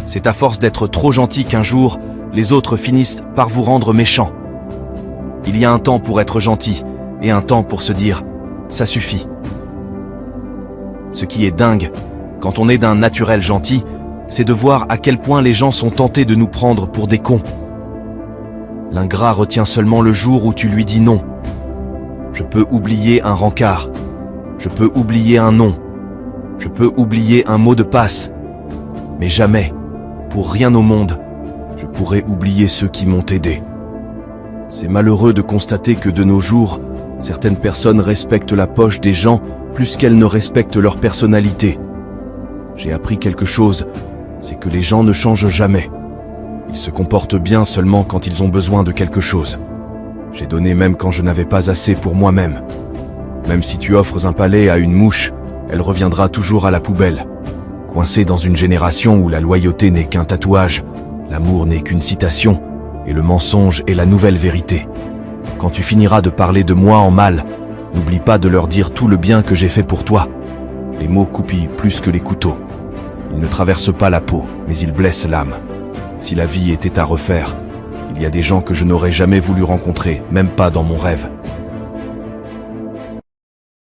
C'est à force d'être trop gentil qu'un jour, les autres finissent par vous rendre méchant. Il y a un temps pour être gentil et un temps pour se dire « ça suffit ». Ce qui est dingue, quand on est d'un naturel gentil, c'est de voir à quel point les gens sont tentés de nous prendre pour des cons. L'ingrat retient seulement le jour où tu lui dis non. Je peux oublier un rencard, je peux oublier un nom, je peux oublier un mot de passe, mais jamais, pour rien au monde, je pourrais oublier ceux qui m'ont aidé. C'est malheureux de constater que de nos jours, certaines personnes respectent la poche des gens plus qu'elles ne respectent leur personnalité. J'ai appris quelque chose, c'est que les gens ne changent jamais. Ils se comportent bien seulement quand ils ont besoin de quelque chose. J'ai donné même quand je n'avais pas assez pour moi-même. Même si tu offres un palais à une mouche, elle reviendra toujours à la poubelle. Coincé dans une génération où la loyauté n'est qu'un tatouage, l'amour n'est qu'une citation, et le mensonge est la nouvelle vérité. Quand tu finiras de parler de moi en mal, n'oublie pas de leur dire tout le bien que j'ai fait pour toi. Les mots coupent plus que les couteaux. Ils ne traversent pas la peau, mais ils blessent l'âme. Si la vie était à refaire, il y a des gens que je n'aurais jamais voulu rencontrer, même pas dans mon rêve.